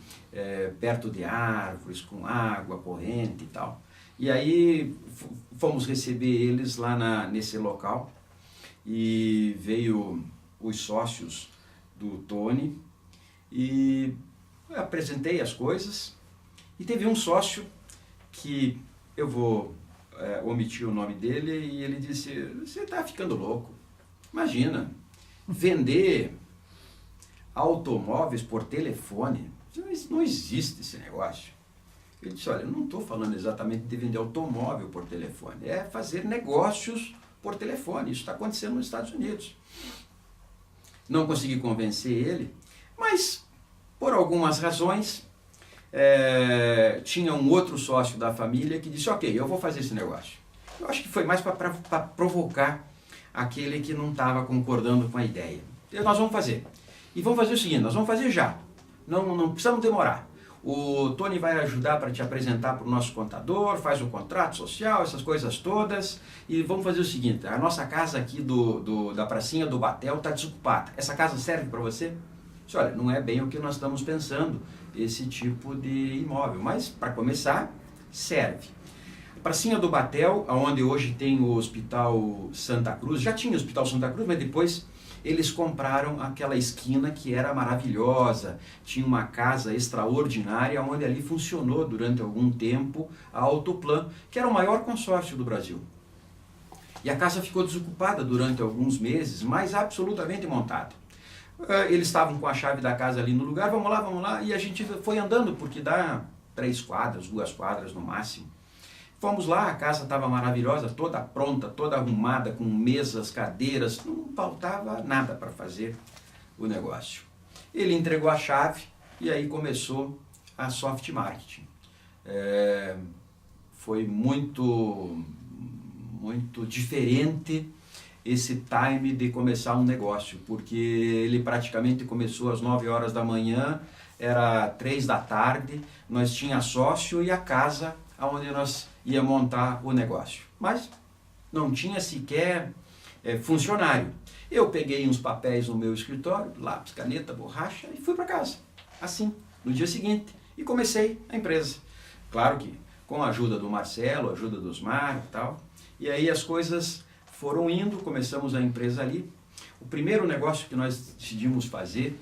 perto de árvores, com água corrente e tal. E aí fomos receber eles lá nesse local e veio os sócios do Tony e eu apresentei as coisas e teve um sócio que eu vou omitir o nome dele e ele disse, você está ficando louco, imagina, vender automóveis por telefone, não existe esse negócio. Ele disse, olha, eu não estou falando exatamente de vender automóvel por telefone, é fazer negócios por telefone, isso está acontecendo nos Estados Unidos. Não consegui convencer ele, mas por algumas razões, tinha um outro sócio da família que disse, ok, eu vou fazer esse negócio. Eu acho que foi mais para provocar aquele que não estava concordando com a ideia. E nós vamos fazer. E vamos fazer o seguinte, nós vamos fazer já. Não precisamos demorar. O Tony vai ajudar para te apresentar para o nosso contador, faz o contrato social, essas coisas todas. E vamos fazer o seguinte, a nossa casa aqui da pracinha do Batel está desocupada. Essa casa serve para você? Disse, olha, não é bem o que nós estamos pensando, esse tipo de imóvel, mas para começar, serve. A pracinha do Batel, onde hoje tem o Hospital Santa Cruz, já tinha o Hospital Santa Cruz, mas depois eles compraram aquela esquina que era maravilhosa, tinha uma casa extraordinária, onde ali funcionou durante algum tempo a Autoplan, que era o maior consórcio do Brasil. E a casa ficou desocupada durante alguns meses, mas absolutamente montada. Eles estavam com a chave da casa ali no lugar, vamos lá, e a gente foi andando, porque dá 3 quadras, 2 quadras no máximo. Fomos lá, a casa estava maravilhosa, toda pronta, toda arrumada, com mesas, cadeiras, não faltava nada para fazer o negócio. Ele entregou a chave e aí começou a soft marketing. Foi muito diferente esse time de começar um negócio, porque ele praticamente começou às 9 horas da manhã, era 3 da tarde, nós tinha sócio e a casa onde nós ia montar o negócio. Mas não tinha sequer funcionário. Eu peguei uns papéis no meu escritório, lápis, caneta, borracha e fui para casa. Assim, no dia seguinte, e comecei a empresa. Claro que com a ajuda do Marcelo, a ajuda do Osmar e tal. E aí as coisas foram indo, começamos a empresa ali. O primeiro negócio que nós decidimos fazer,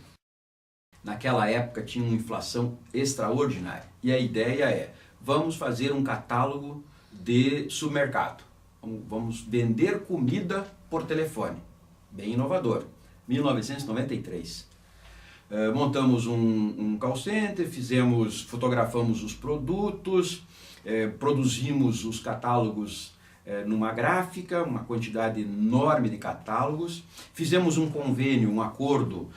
naquela época tinha uma inflação extraordinária. E a ideia é, vamos fazer um catálogo de supermercado. Vamos vender comida por telefone. Bem inovador. 1993. Montamos um call center, fotografamos os produtos, produzimos os catálogos numa gráfica, uma quantidade enorme de catálogos. Fizemos um convênio, um acordo,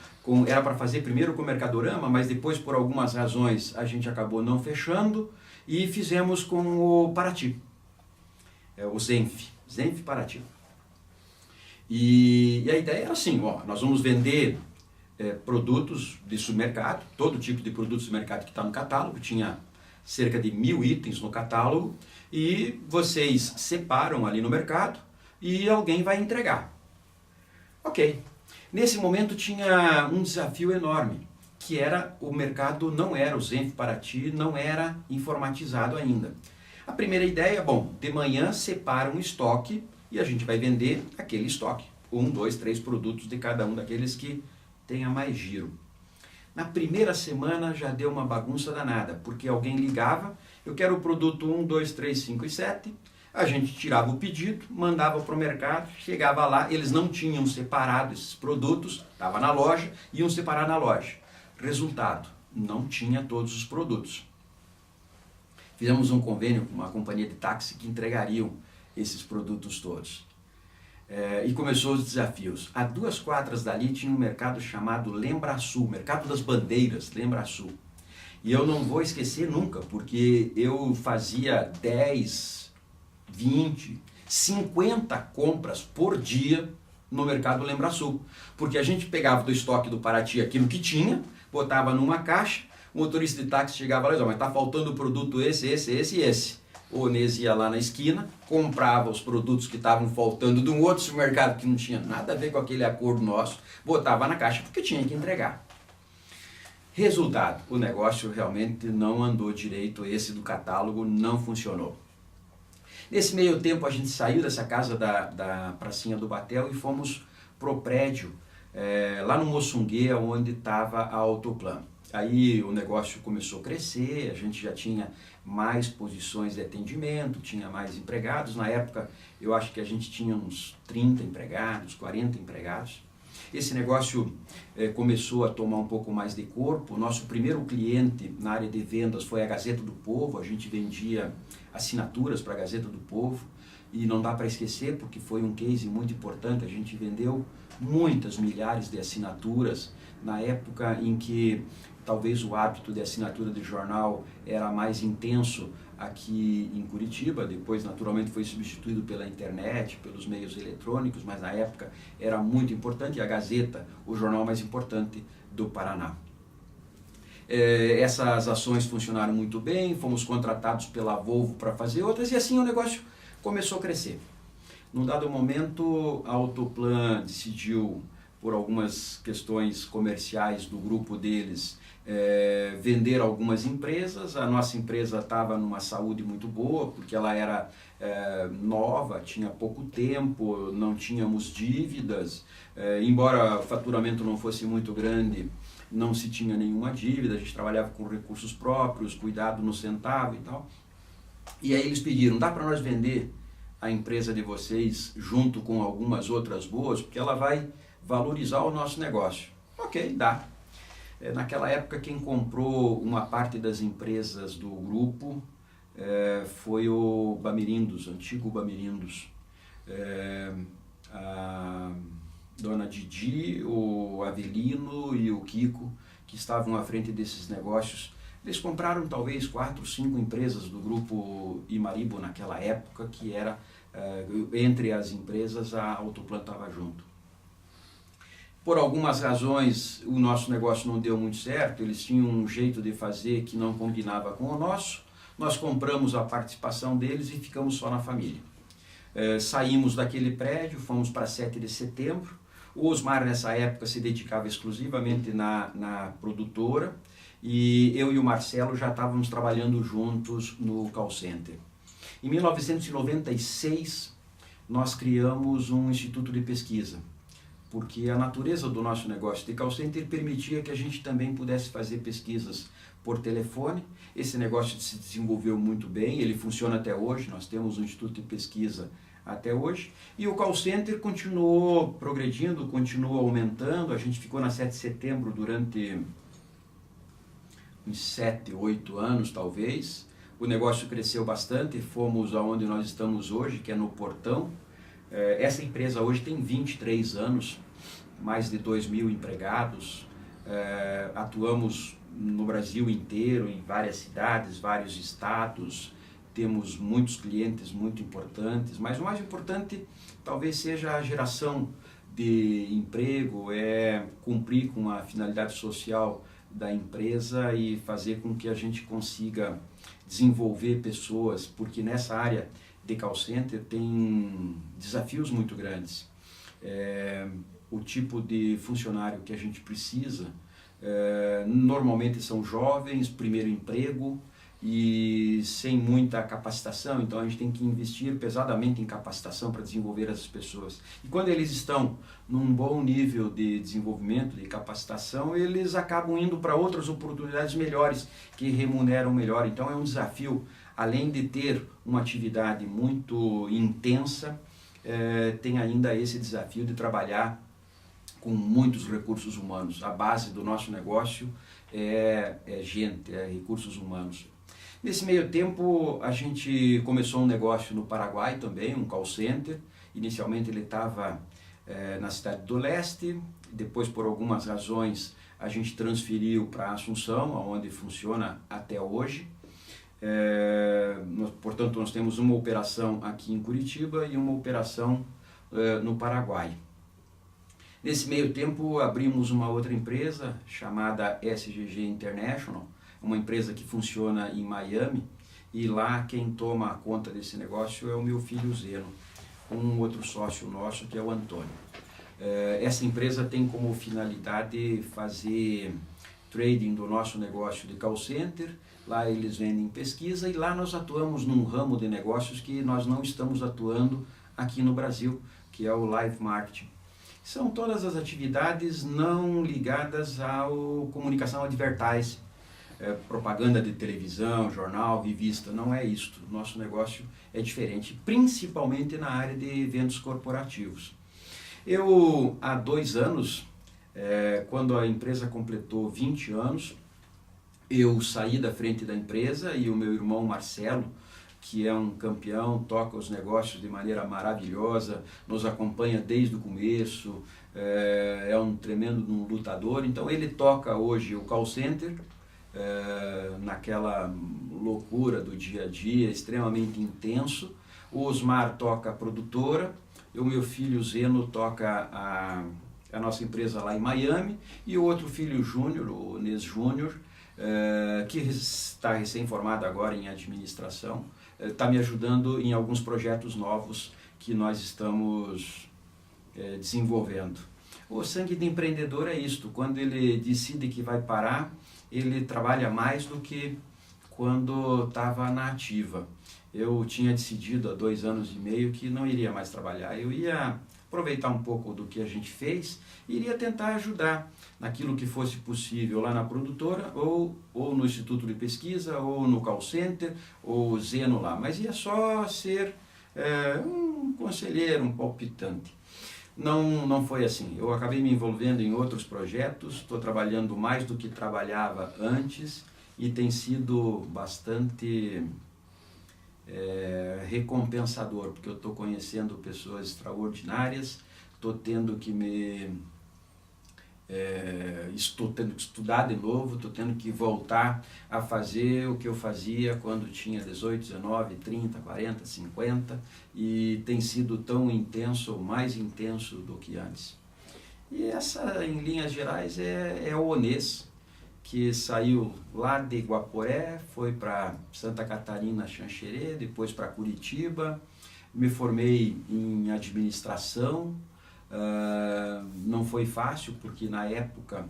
era para fazer primeiro com o Mercadorama, mas depois por algumas razões a gente acabou não fechando. E fizemos com o Paraty. o Zenf Paraty. E a ideia era assim, ó, nós vamos vender produtos de supermercado, todo tipo de produtos de supermercado que está no catálogo, tinha cerca de 1000 itens no catálogo, e vocês separam ali no mercado e alguém vai entregar. Ok. Nesse momento tinha um desafio enorme, que era o mercado não era, o Zenf Paraty não era informatizado ainda. A primeira ideia, bom, de manhã separa um estoque e a gente vai vender aquele estoque. 1, 2, 3 produtos de cada um daqueles que tenha mais giro. Na primeira semana já deu uma bagunça danada, porque alguém ligava, eu quero o produto 1, 2, 3, 5 e 7, a gente tirava o pedido, mandava para o mercado, chegava lá, eles não tinham separado esses produtos, estava na loja, iam separar na loja. Resultado, não tinha todos os produtos. Fizemos um convênio com uma companhia de táxi que entregariam esses produtos todos. E começou os desafios. A 2 quadras dali tinha um mercado chamado Lembraçu, Mercado das Bandeiras, Lembraçu. E eu não vou esquecer nunca, porque eu fazia 10, 20, 50 compras por dia no Mercado Lembraçu. Porque a gente pegava do estoque do Paraty aquilo que tinha, botava numa caixa, o motorista de táxi chegava lá e dizia, mas está faltando o produto esse e esse. O Onês ia lá na esquina, comprava os produtos que estavam faltando de um outro supermercado que não tinha nada a ver com aquele acordo nosso, botava na caixa porque tinha que entregar. Resultado, o negócio realmente não andou direito, esse do catálogo não funcionou. Nesse meio tempo a gente saiu dessa casa da pracinha do Batel e fomos pro prédio, lá no Moçungue, onde estava a Autoplan. Aí o negócio começou a crescer, a gente já tinha mais posições de atendimento, tinha mais empregados. Na época eu acho que a gente tinha uns 30 empregados, 40 empregados. Esse negócio começou a tomar um pouco mais de corpo. O nosso primeiro cliente na área de vendas foi a Gazeta do Povo. A gente vendia assinaturas para a Gazeta do Povo e não dá para esquecer porque foi um case muito importante. A gente vendeu muitas milhares de assinaturas na época em que talvez o hábito de assinatura de jornal era mais intenso aqui em Curitiba, depois naturalmente foi substituído pela internet, pelos meios eletrônicos, mas na época era muito importante, e a Gazeta, o jornal mais importante do Paraná. Essas ações funcionaram muito bem, fomos contratados pela Volvo para fazer outras, e assim o negócio começou a crescer. Num dado momento, a Autoplan decidiu, por algumas questões comerciais do grupo deles, vender algumas empresas. A nossa empresa estava numa saúde muito boa, porque ela era nova, tinha pouco tempo, não tínhamos dívidas, embora o faturamento não fosse muito grande, não se tinha nenhuma dívida, a gente trabalhava com recursos próprios, cuidado no centavo e tal. E aí eles pediram, dá para nós vender a empresa de vocês junto com algumas outras boas, porque ela vai valorizar o nosso negócio. Ok, dá. Naquela época quem comprou uma parte das empresas do grupo foi o Bamirindos, o antigo Bamirindos. A dona Didi, o Avelino e o Kiko, que estavam à frente desses negócios, eles compraram talvez 4, 5 empresas do grupo Imaribo naquela época, que era, entre as empresas, a Autoplan estava junto. Por algumas razões, o nosso negócio não deu muito certo, eles tinham um jeito de fazer que não combinava com o nosso, nós compramos a participação deles e ficamos só na família. Saímos daquele prédio, fomos para 7 de setembro, o Osmar nessa época se dedicava exclusivamente na produtora, e eu e o Marcelo já estávamos trabalhando juntos no call center. Em 1996, nós criamos um instituto de pesquisa, porque a natureza do nosso negócio de call center permitia que a gente também pudesse fazer pesquisas por telefone. Esse negócio se desenvolveu muito bem, ele funciona até hoje, nós temos um instituto de pesquisa até hoje, e o call center continuou progredindo, continuou aumentando. A gente ficou na 7 de setembro durante uns 7, 8 anos talvez. O negócio cresceu bastante, fomos aonde nós estamos hoje, que é no Portão. Essa empresa hoje tem 23 anos, mais de 2.000 empregados, atuamos no Brasil inteiro, em várias cidades, vários estados, temos muitos clientes muito importantes, mas o mais importante talvez seja a geração de emprego, é cumprir com a finalidade social da empresa e fazer com que a gente consiga desenvolver pessoas, porque nessa área de call center tem desafios muito grandes. O tipo de funcionário que a gente precisa normalmente são jovens, primeiro emprego e sem muita capacitação, então a gente tem que investir pesadamente em capacitação para desenvolver essas pessoas. E quando eles estão num bom nível de desenvolvimento, de capacitação, eles acabam indo para outras oportunidades melhores, que remuneram melhor. Então é um desafio, além de ter uma atividade muito intensa, tem ainda esse desafio de trabalhar com muitos recursos humanos. A base do nosso negócio é gente, é recursos humanos. Nesse meio tempo, a gente começou um negócio no Paraguai também, um call center. Inicialmente ele estava na cidade do Leste, depois por algumas razões a gente transferiu para Assunção, onde funciona até hoje. Portanto, nós temos uma operação aqui em Curitiba e uma operação no Paraguai. Nesse meio tempo, abrimos uma outra empresa chamada SGG International, uma empresa que funciona em Miami, e lá quem toma conta desse negócio é o meu filho Zeno, um outro sócio nosso que é o Antônio. Essa empresa tem como finalidade fazer trading do nosso negócio de call center. Lá eles vendem pesquisa e lá nós atuamos num ramo de negócios que nós não estamos atuando aqui no Brasil, que é o live marketing. São todas as atividades não ligadas ao comunicação advertising, propaganda de televisão, jornal, revista, não é isto. Nosso negócio é diferente, principalmente na área de eventos corporativos. Eu, há 2 anos, quando a empresa completou 20 anos, eu saí da frente da empresa e o meu irmão Marcelo, que é um campeão, toca os negócios de maneira maravilhosa, nos acompanha desde o começo, é um tremendo lutador. Então ele toca hoje o call center, naquela loucura do dia a dia, extremamente intenso. O Osmar toca a produtora, e o meu filho Zeno toca a nossa empresa lá em Miami, e o outro filho Júnior, o Nes Júnior, que está recém-formado agora em administração, está me ajudando em alguns projetos novos que nós estamos desenvolvendo. O sangue de empreendedor é isto: quando ele decide que vai parar, ele trabalha mais do que quando estava na ativa. Eu tinha decidido há 2 anos e meio que não iria mais trabalhar, eu ia aproveitar um pouco do que a gente fez e iria tentar ajudar naquilo que fosse possível lá na produtora, ou no Instituto de Pesquisa, ou no call center, ou Zeno lá, mas ia só ser um conselheiro, um palpitante. Não foi assim. Eu acabei me envolvendo em outros projetos, estou trabalhando mais do que trabalhava antes e tem sido bastante recompensador, porque eu estou conhecendo pessoas extraordinárias, estou tendo que estou tendo que estudar de novo, estou tendo que voltar a fazer o que eu fazia quando tinha 18, 19, 30, 40, 50, e tem sido tão intenso ou mais intenso do que antes. E essa, em linhas gerais, é o Onês, que saiu lá de Guaporé, foi para Santa Catarina, Xanxerê, depois para Curitiba. Me formei em administração. Não foi fácil, porque na época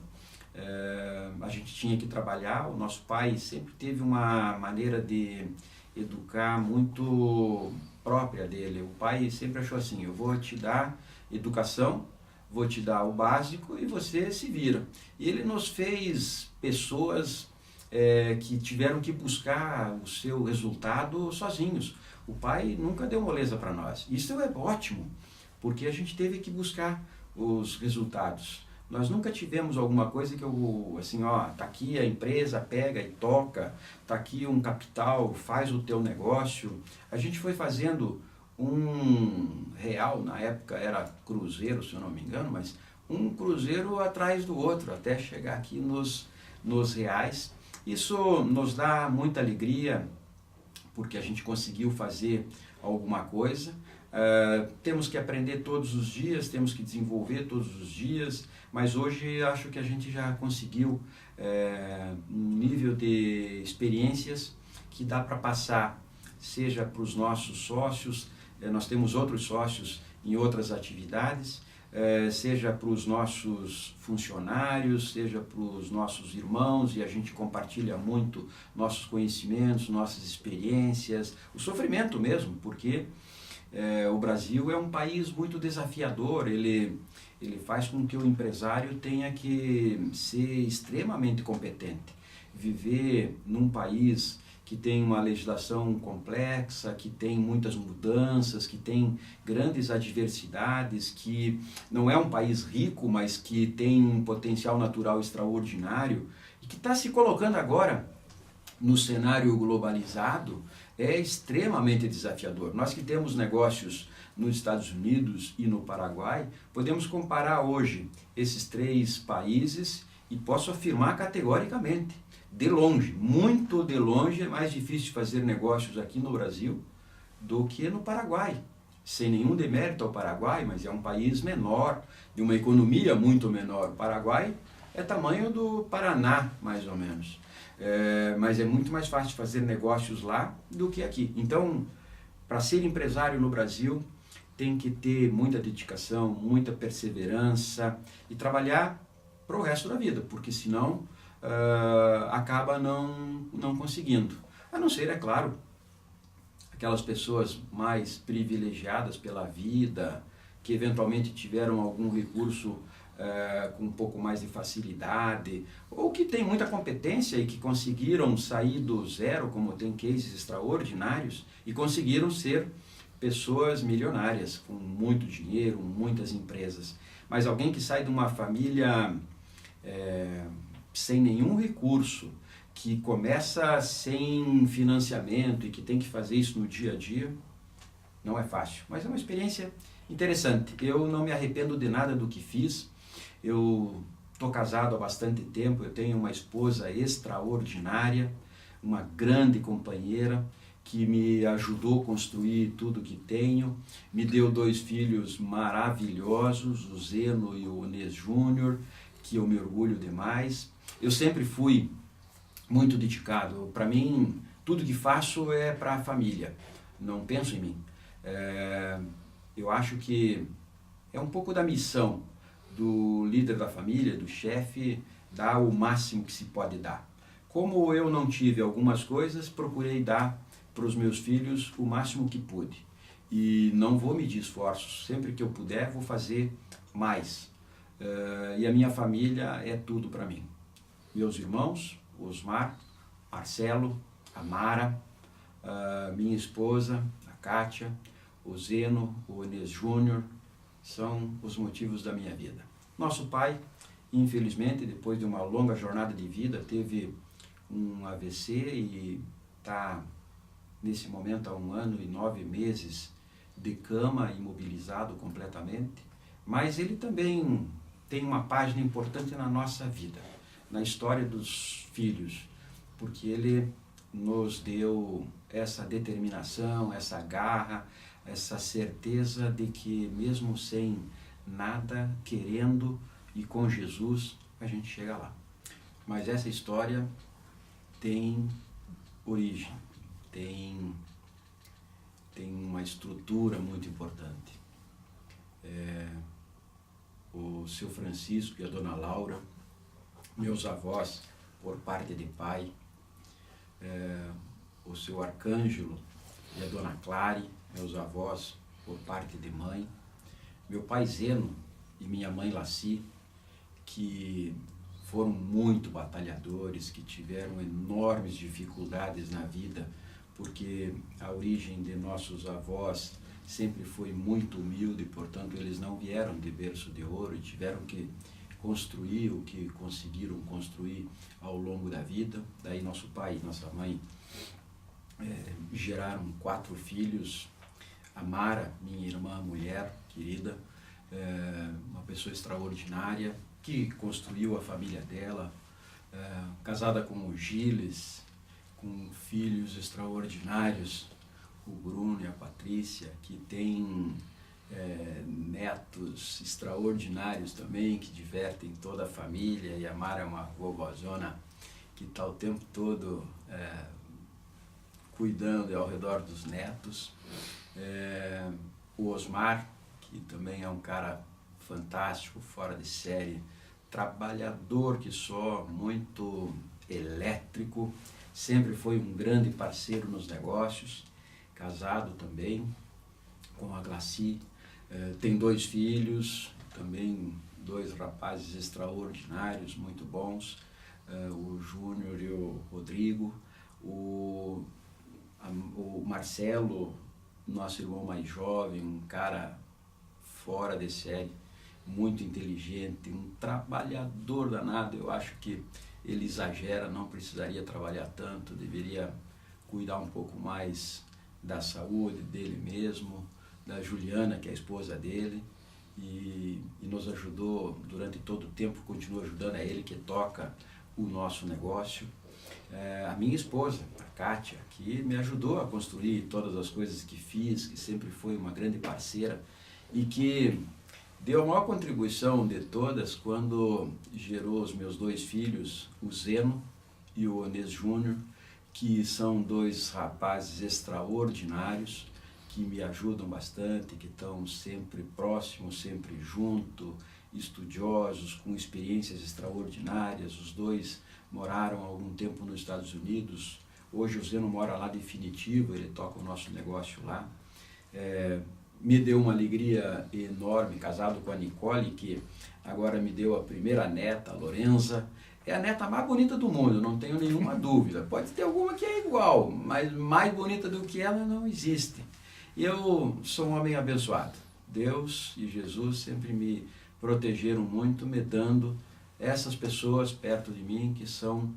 a gente tinha que trabalhar. O nosso pai sempre teve uma maneira de educar muito própria dele. O pai sempre achou assim: eu vou te dar educação, vou te dar o básico e você se vira. E ele nos fez pessoas que tiveram que buscar o seu resultado sozinhos. O pai nunca deu moleza para nós. Isso é ótimo, porque a gente teve que buscar os resultados. Nós nunca tivemos alguma coisa que assim, tá aqui a empresa, pega e toca, tá aqui um capital, faz o teu negócio. A gente foi fazendo um real, na época era cruzeiro, se eu não me engano, mas um cruzeiro atrás do outro, até chegar aqui nos reais. Isso nos dá muita alegria, porque a gente conseguiu fazer alguma coisa. Temos que aprender todos os dias, temos que desenvolver todos os dias, mas hoje acho que a gente já conseguiu um nível de experiências que dá para passar, seja para os nossos sócios, nós temos outros sócios em outras atividades, seja para os nossos funcionários, seja para os nossos irmãos, e a gente compartilha muito nossos conhecimentos, nossas experiências, o sofrimento mesmo, porque o Brasil é um país muito desafiador, ele faz com que o empresário tenha que ser extremamente competente. Viver num país que tem uma legislação complexa, que tem muitas mudanças, que tem grandes adversidades, que não é um país rico, mas que tem um potencial natural extraordinário e que está se colocando agora no cenário globalizado, é extremamente desafiador. Nós que temos negócios nos Estados Unidos e no Paraguai, podemos comparar hoje esses 3 países e posso afirmar categoricamente, de longe, muito de longe, é mais difícil fazer negócios aqui no Brasil do que no Paraguai. Sem nenhum demérito ao Paraguai, mas é um país menor, de uma economia muito menor. O Paraguai é tamanho do Paraná, mais ou menos. Mas é muito mais fácil fazer negócios lá do que aqui. Então, para ser empresário no Brasil, tem que ter muita dedicação, muita perseverança e trabalhar para o resto da vida, porque senão acaba não conseguindo. A não ser, é claro, aquelas pessoas mais privilegiadas pela vida, que eventualmente tiveram algum recurso com um pouco mais de facilidade, ou que tem muita competência e que conseguiram sair do zero, como tem cases extraordinários, e conseguiram ser pessoas milionárias, com muito dinheiro, muitas empresas. Mas alguém que sai de uma família sem nenhum recurso, que começa sem financiamento e que tem que fazer isso no dia a dia, não é fácil. Mas é uma experiência interessante. Eu não me arrependo de nada do que fiz. Eu estou casado há bastante tempo, eu tenho uma esposa extraordinária, uma grande companheira, que me ajudou a construir tudo que tenho, me deu 2 filhos maravilhosos, o Zeno e o Onês Júnior, que eu me orgulho demais. Eu sempre fui muito dedicado. Para mim, tudo que faço é para a família, não penso em mim. Eu acho que é um pouco da missão do líder da família, do chefe, dar o máximo que se pode dar. Como eu não tive algumas coisas, procurei dar para os meus filhos o máximo que pude. E não vou medir esforços, sempre que eu puder vou fazer mais. E a minha família é tudo para mim. Meus irmãos, Osmar, Marcelo, a Mara, minha esposa, a Kátia, o Zeno, o Onês Júnior, são os motivos da minha vida. Nosso pai, infelizmente, depois de uma longa jornada de vida, teve um AVC e está nesse momento há 1 ano e 9 meses de cama, imobilizado completamente, mas ele também tem uma página importante na nossa vida, na história dos filhos, porque ele nos deu essa determinação, essa garra, essa certeza de que mesmo sem nada, querendo e com Jesus, a gente chega lá. Mas essa história tem origem, tem uma estrutura muito importante. O seu Francisco e a dona Laura, meus avós por parte de pai, o seu Arcângelo e a dona Clare, meus avós por parte de mãe, meu pai Zeno e minha mãe Laci, que foram muito batalhadores, que tiveram enormes dificuldades na vida, porque a origem de nossos avós sempre foi muito humilde, portanto eles não vieram de berço de ouro e tiveram que construir o que conseguiram construir ao longo da vida. Daí nosso pai e nossa mãe geraram 4 filhos, a Mara, minha irmã, mulher querida, uma pessoa extraordinária, que construiu a família dela, casada com o Gilles, com filhos extraordinários, o Bruno e a Patrícia, que têm netos extraordinários também, que divertem toda a família, e a Mara é uma vovózona que está o tempo todo cuidando ao redor dos netos. O Osmar, que também é um cara fantástico, fora de série, trabalhador que só, muito elétrico, sempre foi um grande parceiro nos negócios, casado também com a Glaci, tem 2 filhos, também 2 rapazes extraordinários, muito bons, o Júnior e o Rodrigo, o Marcelo, nosso irmão mais jovem, um cara fora de série, muito inteligente, um trabalhador danado. Eu acho que ele exagera, não precisaria trabalhar tanto, deveria cuidar um pouco mais da saúde dele mesmo, da Juliana, que é a esposa dele, e nos ajudou durante todo o tempo, continua ajudando, é ele que toca o nosso negócio. A minha esposa, a Kátia, que me ajudou a construir todas as coisas que fiz, que sempre foi uma grande parceira e que deu a maior contribuição de todas quando gerou os meus 2 filhos, o Zeno e o Onês Júnior, que são 2 rapazes extraordinários, que me ajudam bastante, que estão sempre próximos, sempre junto, estudiosos, com experiências extraordinárias. Os 2 moraram há algum tempo nos Estados Unidos. Hoje o Zeno mora lá definitivo, ele toca o nosso negócio lá. Me deu uma alegria enorme, casado com a Nicole, que agora me deu a primeira neta, a Lorenza. É a neta mais bonita do mundo, não tenho nenhuma dúvida. Pode ter alguma que é igual, mas mais bonita do que ela não existe. E eu sou um homem abençoado. Deus e Jesus sempre me protegeram muito, me dando essas pessoas perto de mim, que são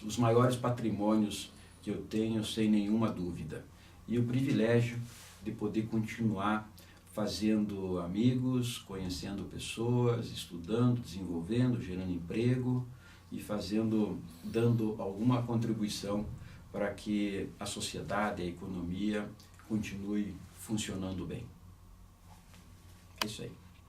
os maiores patrimônios que eu tenho, sem nenhuma dúvida. E o privilégio de poder continuar fazendo amigos, conhecendo pessoas, estudando, desenvolvendo, gerando emprego e dando alguma contribuição para que a sociedade, a economia continue funcionando bem. É isso aí.